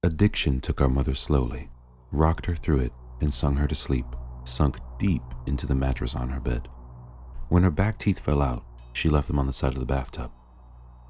Addiction took our mother slowly, rocked her through it, and sung her to sleep, sunk deep into the mattress on her bed. When her back teeth fell out, she left them on the side of the bathtub.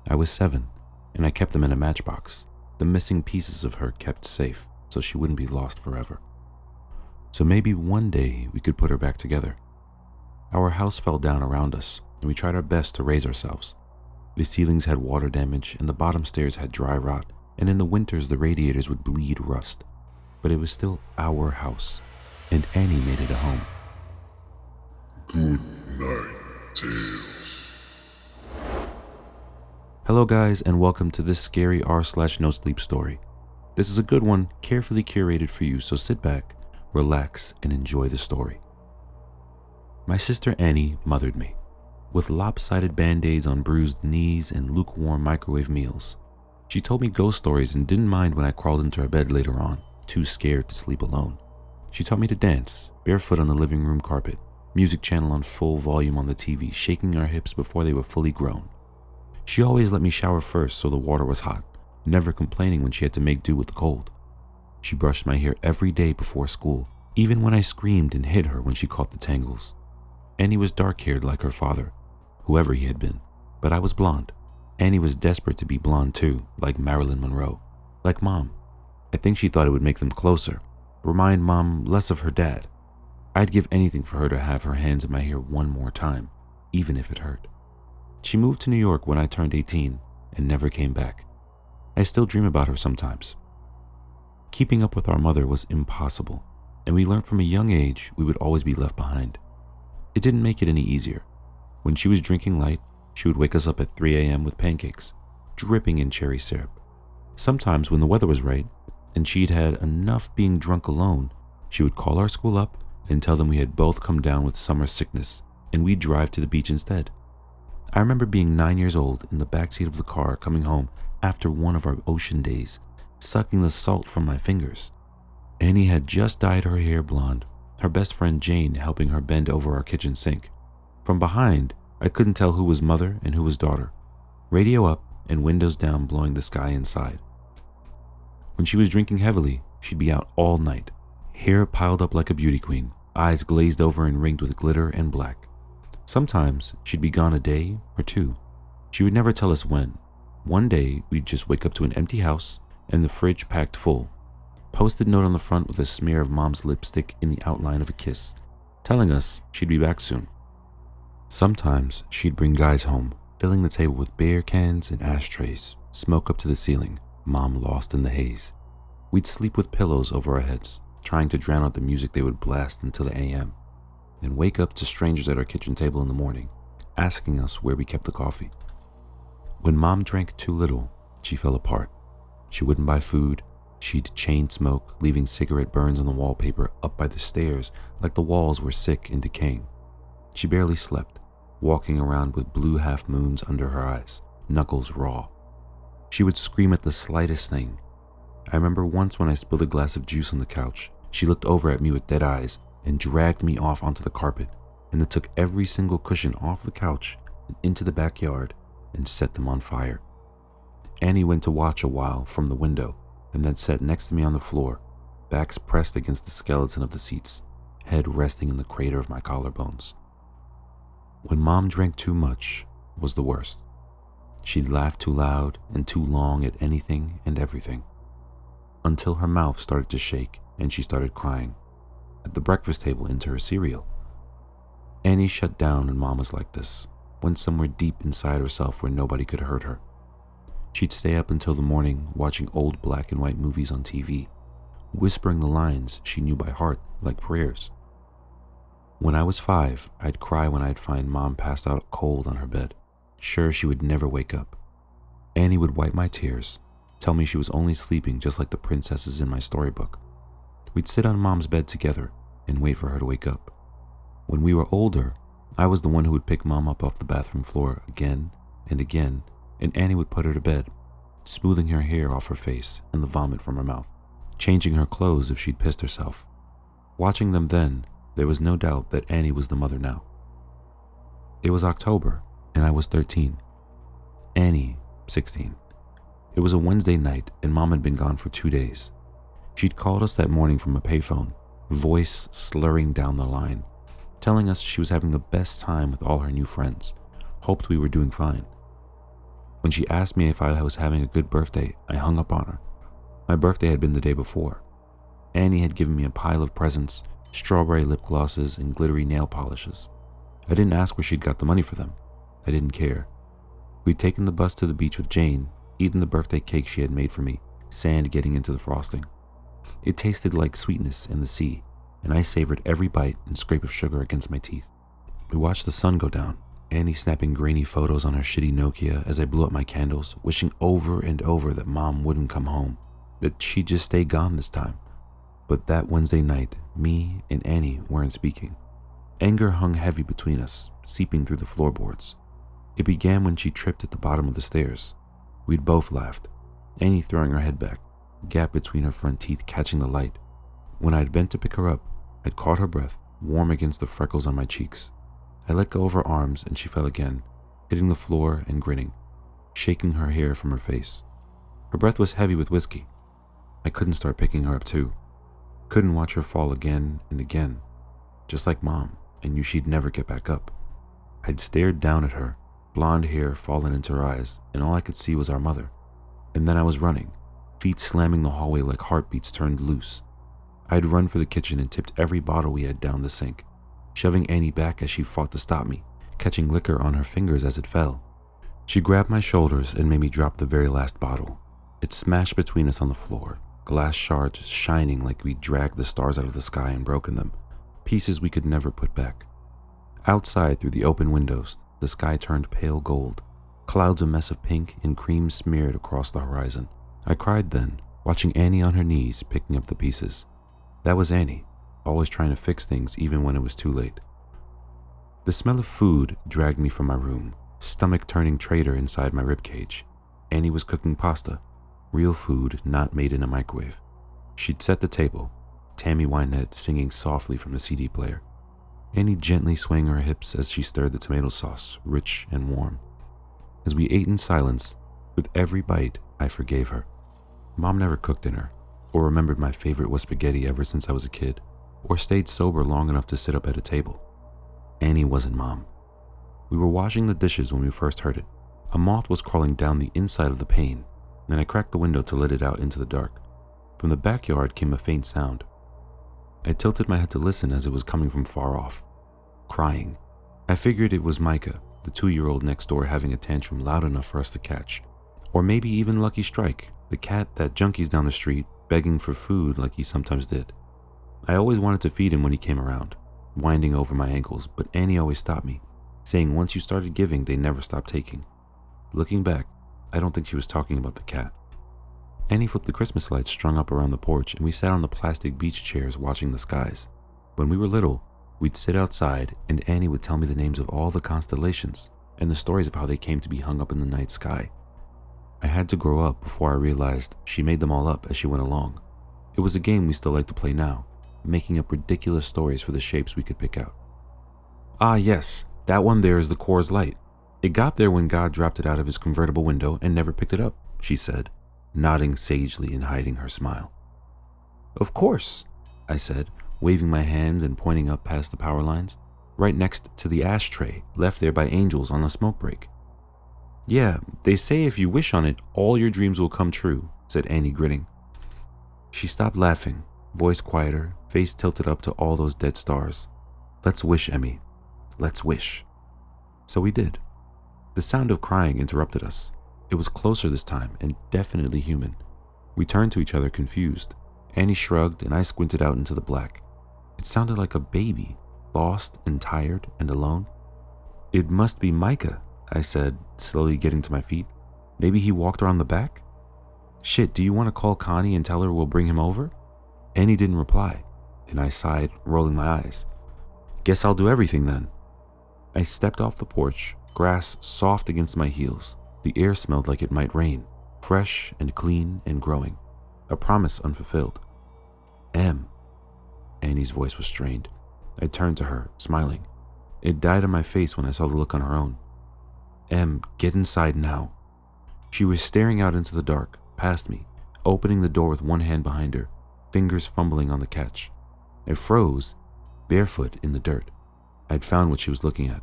I was 7, and I kept them in a matchbox, the missing pieces of her kept safe so she wouldn't be lost forever. So maybe one day we could put her back together. Our house fell down around us, and we tried our best to raise ourselves. The ceilings had water damage, and the bottom stairs had dry rot, and in the winters the radiators would bleed rust. But it was still our house, and Annie made it a home. Good night, Tales. Hello guys, and welcome to this scary r/nosleep story. This is a good one, carefully curated for you, so sit back, relax, and enjoy the story. My sister Annie mothered me, with lopsided band-aids on bruised knees and lukewarm microwave meals. She told me ghost stories and didn't mind when I crawled into her bed later on, too scared to sleep alone. She taught me to dance, barefoot on the living room carpet, music channel on full volume on the TV, shaking our hips before they were fully grown. She always let me shower first so the water was hot, never complaining when she had to make do with the cold. She brushed my hair every day before school, even when I screamed and hit her when she caught the tangles. Annie was dark-haired like her father, whoever he had been, but I was blonde. Annie was desperate to be blonde too, like Marilyn Monroe, like Mom. I think she thought it would make them closer, remind Mom less of her dad. I'd give anything for her to have her hands in my hair one more time, even if it hurt. She moved to New York when I turned 18 and never came back. I still dream about her sometimes. Keeping up with our mother was impossible, and we learned from a young age we would always be left behind. It didn't make it any easier. When she was drinking light, she would wake us up at 3 a.m. with pancakes, dripping in cherry syrup. Sometimes when the weather was right, and she'd had enough being drunk alone, she would call our school up and tell them we had both come down with summer sickness, and we'd drive to the beach instead. I remember being 9 years old in the backseat of the car coming home after one of our ocean days, sucking the salt from my fingers. Annie had just dyed her hair blonde, her best friend Jane helping her bend over our kitchen sink. From behind, I couldn't tell who was mother and who was daughter. Radio up and windows down, blowing the sky inside. When she was drinking heavily, she'd be out all night, hair piled up like a beauty queen, eyes glazed over and ringed with glitter and black. Sometimes she'd be gone a day or two. She would never tell us when. One day, we'd just wake up to an empty house and the fridge packed full. Post-it note on the front with a smear of Mom's lipstick in the outline of a kiss, telling us she'd be back soon. Sometimes she'd bring guys home, filling the table with beer cans and ashtrays, smoke up to the ceiling, Mom lost in the haze. We'd sleep with pillows over our heads, trying to drown out the music they would blast until the a.m., and wake up to strangers at our kitchen table in the morning, asking us where we kept the coffee. When Mom drank too little, she fell apart. She wouldn't buy food. She'd chain smoke, leaving cigarette burns on the wallpaper up by the stairs like the walls were sick and decaying. She barely slept, walking around with blue half moons under her eyes, knuckles raw. She would scream at the slightest thing. I remember once when I spilled a glass of juice on the couch, she looked over at me with dead eyes and dragged me off onto the carpet, and then took every single cushion off the couch and into the backyard and set them on fire. Annie went to watch a while from the window and then sat next to me on the floor, backs pressed against the skeleton of the seats, head resting in the crater of my collarbones. When Mom drank too much was the worst. She'd laugh too loud and too long at anything and everything, until her mouth started to shake and she started crying at the breakfast table into her cereal. Annie shut down and Mom was like this, went somewhere deep inside herself where nobody could hurt her. She'd stay up until the morning watching old black and white movies on TV, whispering the lines she knew by heart like prayers. When I was 5, I'd cry when I'd find Mom passed out cold on her bed, sure she would never wake up. Annie would wipe my tears, tell me she was only sleeping just like the princesses in my storybook. We'd sit on Mom's bed together and wait for her to wake up. When we were older, I was the one who would pick Mom up off the bathroom floor again and again, and Annie would put her to bed, smoothing her hair off her face and the vomit from her mouth, changing her clothes if she'd pissed herself. Watching them then, there was no doubt that Annie was the mother now. It was October, and I was 13. Annie, 16. It was a Wednesday night and Mom had been gone for 2 days. She'd called us that morning from a payphone, voice slurring down the line, telling us she was having the best time with all her new friends, hoped we were doing fine. When she asked me if I was having a good birthday, I hung up on her. My birthday had been the day before. Annie had given me a pile of presents, strawberry lip glosses, and glittery nail polishes. I didn't ask where she'd got the money for them. I didn't care. We'd taken the bus to the beach with Jane, eaten the birthday cake she had made for me, sand getting into the frosting. It tasted like sweetness in the sea, and I savored every bite and scrape of sugar against my teeth. We watched the sun go down, Annie snapping grainy photos on her shitty Nokia as I blew up my candles, wishing over and over that Mom wouldn't come home, that she'd just stay gone this time. But that Wednesday night, me and Annie weren't speaking. Anger hung heavy between us, seeping through the floorboards. It began when she tripped at the bottom of the stairs. We'd both laughed, Annie throwing her head back, gap between her front teeth catching the light. When I'd bent to pick her up, I'd caught her breath, warm against the freckles on my cheeks. I let go of her arms and she fell again, hitting the floor and grinning, shaking her hair from her face. Her breath was heavy with whiskey. I couldn't start picking her up too. Couldn't watch her fall again and again. Just like Mom, I knew she'd never get back up. I'd stared down at her, blonde hair fallen into her eyes, and all I could see was our mother. And then I was running, feet slamming the hallway like heartbeats turned loose. I'd run for the kitchen and tipped every bottle we had down the sink, shoving Annie back as she fought to stop me, catching liquor on her fingers as it fell. She grabbed my shoulders and made me drop the very last bottle. It smashed between us on the floor, glass shards shining like we'd dragged the stars out of the sky and broken them, pieces we could never put back. Outside, through the open windows, the sky turned pale gold, clouds a mess of pink and cream smeared across the horizon. I cried then, watching Annie on her knees picking up the pieces. That was Annie, always trying to fix things even when it was too late. The smell of food dragged me from my room, stomach-turning traitor inside my ribcage. Annie was cooking pasta, real food not made in a microwave. She'd set the table, Tammy Wynette singing softly from the CD player. Annie gently swaying her hips as she stirred the tomato sauce, rich and warm. As we ate in silence, with every bite, I forgave her. Mom never cooked dinner, or remembered my favorite was spaghetti ever since I was a kid, or stayed sober long enough to sit up at a table. Annie wasn't Mom. We were washing the dishes when we first heard it. A moth was crawling down the inside of the pane, and I cracked the window to let it out into the dark. From the backyard came a faint sound. I tilted my head to listen as it was coming from far off. Crying. I figured it was Micah, the 2-year-old next door, having a tantrum loud enough for us to catch. Or maybe even Lucky Strike, the cat that junkies down the street, begging for food like he sometimes did. I always wanted to feed him when he came around, winding over my ankles, but Annie always stopped me, saying once you started giving, they never stopped taking. Looking back, I don't think she was talking about the cat. Annie flipped the Christmas lights strung up around the porch, and we sat on the plastic beach chairs watching the skies. When we were little, we'd sit outside, and Annie would tell me the names of all the constellations and the stories of how they came to be hung up in the night sky. I had to grow up before I realized she made them all up as she went along. It was a game we still like to play now, making up ridiculous stories for the shapes we could pick out. Ah yes, that one there is the Coors Light. It got there when God dropped it out of his convertible window and never picked it up, she said, nodding sagely and hiding her smile. Of course, I said, waving my hands and pointing up past the power lines, right next to the ashtray left there by angels on the smoke break. Yeah, they say if you wish on it, all your dreams will come true, said Annie, grinning. She stopped laughing, voice quieter, face tilted up to all those dead stars. Let's wish, Emmy. Let's wish. So we did. The sound of crying interrupted us. It was closer this time and definitely human. We turned to each other confused. Annie shrugged and I squinted out into the black. It sounded like a baby, lost and tired and alone. It must be Micah, I said, slowly getting to my feet. Maybe he walked around the back? Shit, do you want to call Connie and tell her we'll bring him over? Annie didn't reply, and I sighed, rolling my eyes. Guess I'll do everything then. I stepped off the porch, grass soft against my heels. The air smelled like it might rain, fresh and clean and growing. A promise unfulfilled. Em. Annie's voice was strained. I turned to her, smiling. It died on my face when I saw the look on her own. Em, get inside now. She was staring out into the dark, past me, opening the door with one hand behind her, fingers fumbling on the catch. I froze, barefoot in the dirt. I'd found what she was looking at.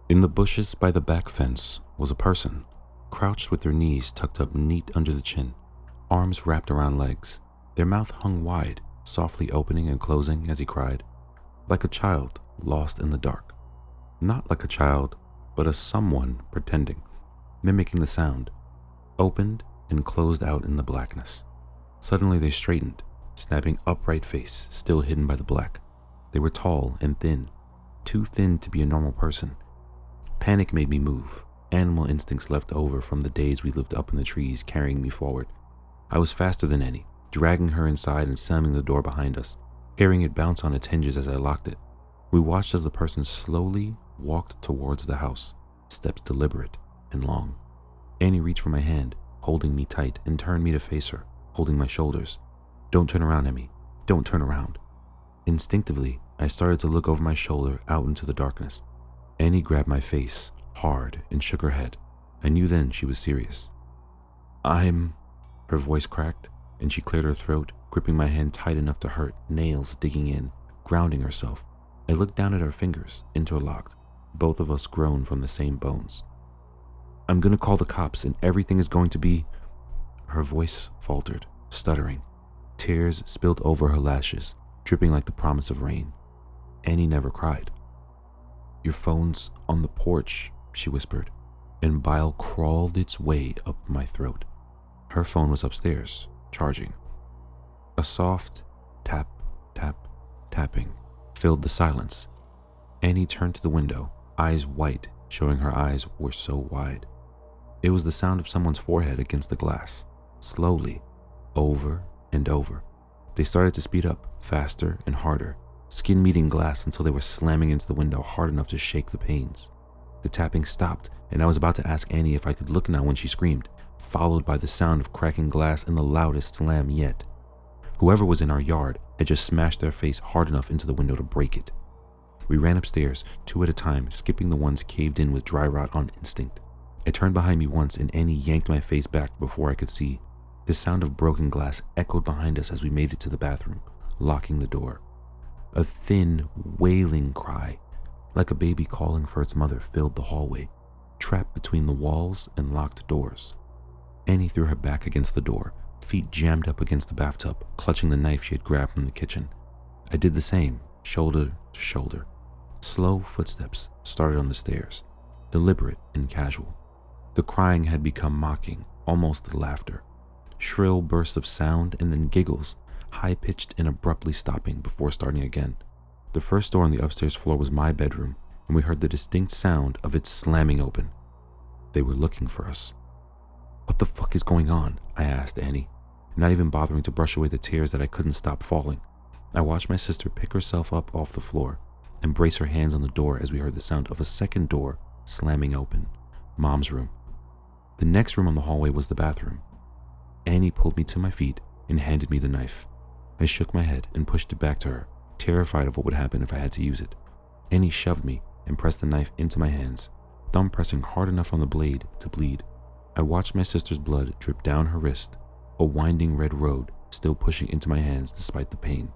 In the bushes by the back fence was a person, crouched with their knees tucked up neat under the chin, arms wrapped around legs. Their mouth hung wide, softly opening and closing as he cried, like a child lost in the dark. Not like a child, but a someone pretending, mimicking the sound, opened and closed out in the blackness. Suddenly they straightened, snapping upright face, still hidden by the black. They were tall and thin, too thin to be a normal person. Panic made me move, animal instincts left over from the days we lived up in the trees carrying me forward. I was faster than Annie, dragging her inside and slamming the door behind us, hearing it bounce on its hinges as I locked it. We watched as the person slowly walked towards the house, steps deliberate and long. Annie reached for my hand, holding me tight, and turned me to face her, holding my shoulders. "Don't turn around, Emmy. Don't turn around." Instinctively, I started to look over my shoulder out into the darkness. Annie grabbed my face hard and shook her head. I knew then she was serious. Her voice cracked, and she cleared her throat, gripping my hand tight enough to hurt, nails digging in, grounding herself. I looked down at her fingers, interlocked, both of us grown from the same bones. "I'm gonna call the cops and everything is going to be..." Her voice faltered, stuttering. Tears spilled over her lashes, dripping like the promise of rain. Annie never cried. "Your phone's on the porch," she whispered, and bile crawled its way up my throat. Her phone was upstairs, charging. A soft tap, tap, tapping filled the silence. Annie turned to the window, eyes white, showing her eyes were so wide. It was the sound of someone's forehead against the glass, slowly, over and over. They started to speed up, faster and harder, skin meeting glass until they were slamming into the window hard enough to shake the panes. The tapping stopped, and I was about to ask Annie if I could look now when she screamed, followed by the sound of cracking glass and the loudest slam yet. Whoever was in our yard had just smashed their face hard enough into the window to break it. We ran upstairs, two at a time, skipping the ones caved in with dry rot on instinct. I turned behind me once and Annie yanked my face back before I could see. The sound of broken glass echoed behind us as we made it to the bathroom, locking the door. A thin, wailing cry, like a baby calling for its mother, filled the hallway, trapped between the walls and locked doors. Annie threw her back against the door, feet jammed up against the bathtub, clutching the knife she had grabbed from the kitchen. I did the same, shoulder to shoulder. Slow footsteps started on the stairs, deliberate and casual. The crying had become mocking, almost laughter. Shrill bursts of sound and then giggles, high-pitched and abruptly stopping before starting again. The first door on the upstairs floor was my bedroom, and we heard the distinct sound of it slamming open. They were looking for us. "What the fuck is going on?" I asked Annie, not even bothering to brush away the tears that I couldn't stop falling. I watched my sister pick herself up off the floor and brace her hands on the door as we heard the sound of a second door slamming open. Mom's room. The next room on the hallway was the bathroom. Annie pulled me to my feet and handed me the knife. I shook my head and pushed it back to her, terrified of what would happen if I had to use it. Annie shoved me and pressed the knife into my hands, thumb pressing hard enough on the blade to bleed. I watched my sister's blood drip down her wrist, a winding red road still pushing into my hands despite the pain.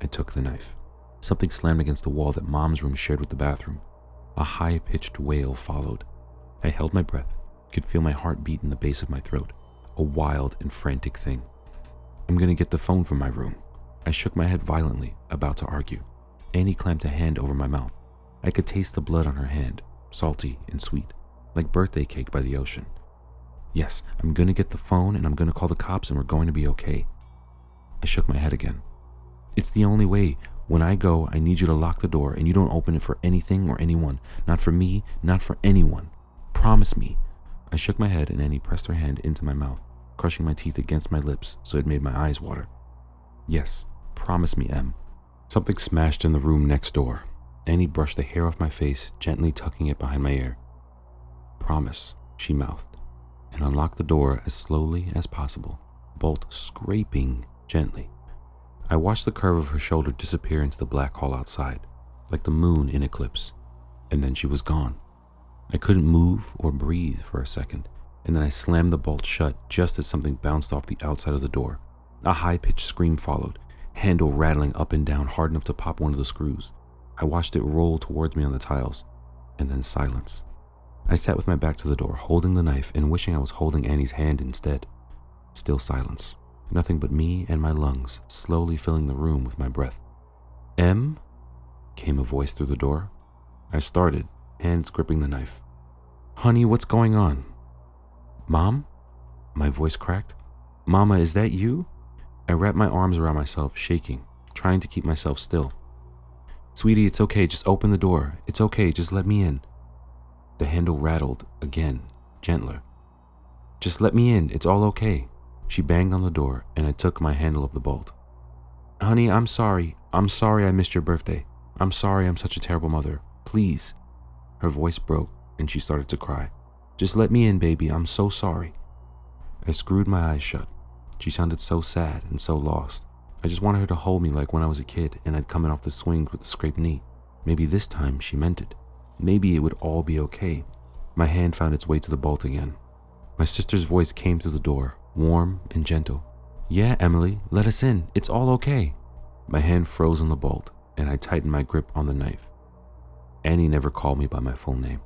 I took the knife. Something slammed against the wall that Mom's room shared with the bathroom. A high-pitched wail followed. I held my breath, could feel my heart beat in the base of my throat, a wild and frantic thing. "I'm gonna get the phone from my room." I shook my head violently, about to argue. Annie clamped a hand over my mouth. I could taste the blood on her hand, salty and sweet, like birthday cake by the ocean. "Yes, I'm gonna get the phone and I'm gonna call the cops and we're going to be okay." I shook my head again. "It's the only way. When I go, I need you to lock the door and you don't open it for anything or anyone. Not for me, not for anyone. Promise me." I shook my head and Annie pressed her hand into my mouth, crushing my teeth against my lips so it made my eyes water. "Yes, promise me, Em." Something smashed in the room next door. Annie brushed the hair off my face, gently tucking it behind my ear. "Promise," she mouthed, and unlocked the door as slowly as possible, bolt scraping gently. I watched the curve of her shoulder disappear into the black hall outside, like the moon in eclipse, and then she was gone. I couldn't move or breathe for a second, and then I slammed the bolt shut just as something bounced off the outside of the door. A high-pitched scream followed, handle rattling up and down hard enough to pop one of the screws. I watched it roll towards me on the tiles, and then silence. I sat with my back to the door, holding the knife and wishing I was holding Annie's hand instead. Still silence. Nothing but me and my lungs, slowly filling the room with my breath. "Em?" came a voice through the door. I started, hands gripping the knife. "Honey, what's going on?" "Mom?" My voice cracked. "Mama, is that you?" I wrapped my arms around myself, shaking, trying to keep myself still. "Sweetie, it's okay, just open the door. It's okay, just let me in." The handle rattled again, gentler. "Just let me in, it's all okay." She banged on the door, and I took my handle of the bolt. "Honey, I'm sorry. I'm sorry I missed your birthday. I'm sorry I'm such a terrible mother. Please." Her voice broke, and she started to cry. "Just let me in, baby. I'm so sorry." I screwed my eyes shut. She sounded so sad and so lost. I just wanted her to hold me like when I was a kid and I'd come in off the swings with a scraped knee. Maybe this time she meant it. Maybe it would all be okay. My hand found its way to the bolt again. My sister's voice came through the door, warm and gentle. "Yeah, Emily, let us in. It's all okay." My hand froze on the bolt, and I tightened my grip on the knife. Annie never called me by my full name.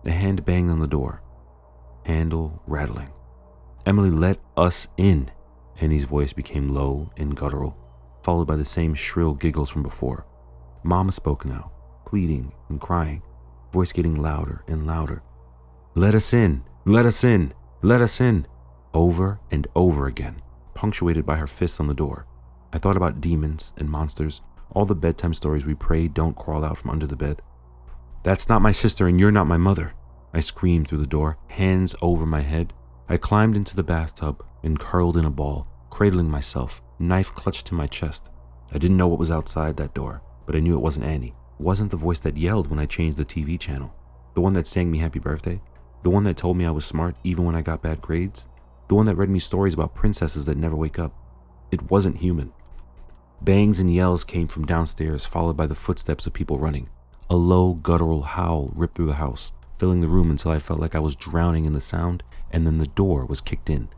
The hand banged on the door, handle rattling. "Emily, let us in." Annie's voice became low and guttural, followed by the same shrill giggles from before. Mama spoke now, pleading and crying, voice getting louder and louder. "Let us in, let us in, let us in," over and over again, punctuated by her fists on the door. I thought about demons and monsters, all the bedtime stories we pray don't crawl out from under the bed. "That's not my sister and you're not my mother," I screamed through the door, hands over my head. I climbed into the bathtub and curled in a ball, cradling myself, knife clutched to my chest. I didn't know what was outside that door, but I knew it wasn't Annie. It wasn't the voice that yelled when I changed the TV channel, the one that sang me happy birthday, the one that told me I was smart even when I got bad grades, the one that read me stories about princesses that never wake up. It wasn't human. Bangs and yells came from downstairs, followed by the footsteps of people running. A low, guttural howl ripped through the house, filling the room until I felt like I was drowning in the sound, and then the door was kicked in.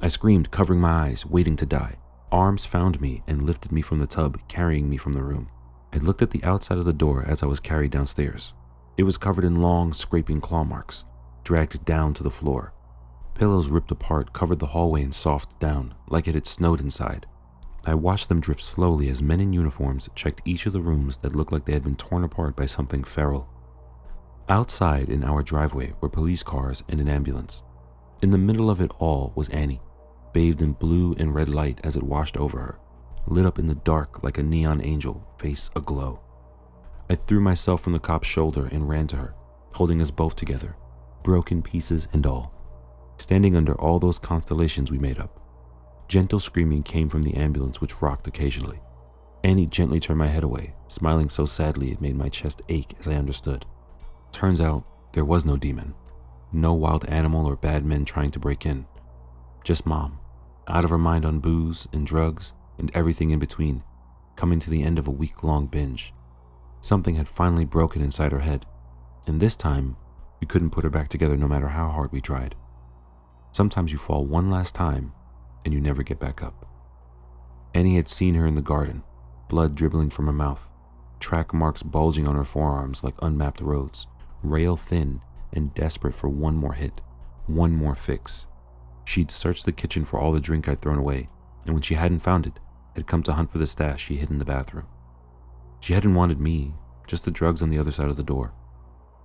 I screamed, covering my eyes, waiting to die. Arms found me and lifted me from the tub, carrying me from the room. I looked at the outside of the door as I was carried downstairs. It was covered in long, scraping claw marks, dragged down to the floor. Pillows ripped apart covered the hallway and soft down, like it had snowed inside. I watched them drift slowly as men in uniforms checked each of the rooms that looked like they had been torn apart by something feral. Outside in our driveway were police cars and an ambulance. In the middle of it all was Annie, bathed in blue and red light as it washed over her, lit up in the dark like a neon angel, face aglow. I threw myself from the cop's shoulder and ran to her, holding us both together, broken pieces and all, standing under all those constellations we made up. Gentle screaming came from the ambulance, which rocked occasionally. Annie gently turned my head away, smiling so sadly it made my chest ache as I understood. Turns out there was no demon, no wild animal or bad men trying to break in. Just Mom, out of her mind on booze and drugs and everything in between, coming to the end of a week-long binge. Something had finally broken inside her head, and this time we couldn't put her back together no matter how hard we tried. Sometimes you fall one last time and you never get back up. Annie had seen her in the garden, blood dribbling from her mouth, track marks bulging on her forearms like unmapped roads, rail thin and desperate for one more hit, one more fix. She'd searched the kitchen for all the drink I'd thrown away, and when she hadn't found it, had come to hunt for the stash she hid in the bathroom. She hadn't wanted me, just the drugs on the other side of the door.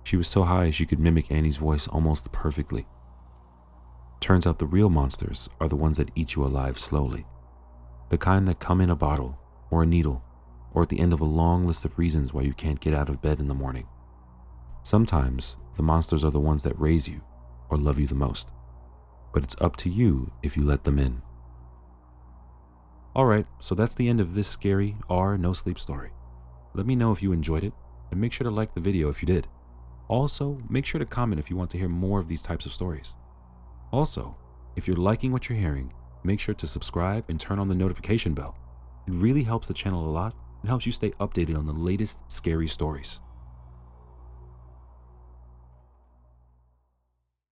She was so high she could mimic Annie's voice almost perfectly. Turns out the real monsters are the ones that eat you alive slowly. The kind that come in a bottle, or a needle, or at the end of a long list of reasons why you can't get out of bed in the morning. Sometimes the monsters are the ones that raise you or love you the most, but it's up to you if you let them in. Alright, so that's the end of this scary No Sleep story. Let me know if you enjoyed it, and make sure to like the video if you did. Also, make sure to comment if you want to hear more of these types of stories. Also, if you're liking what you're hearing, make sure to subscribe and turn on the notification bell. It really helps the channel a lot and helps you stay updated on the latest scary stories.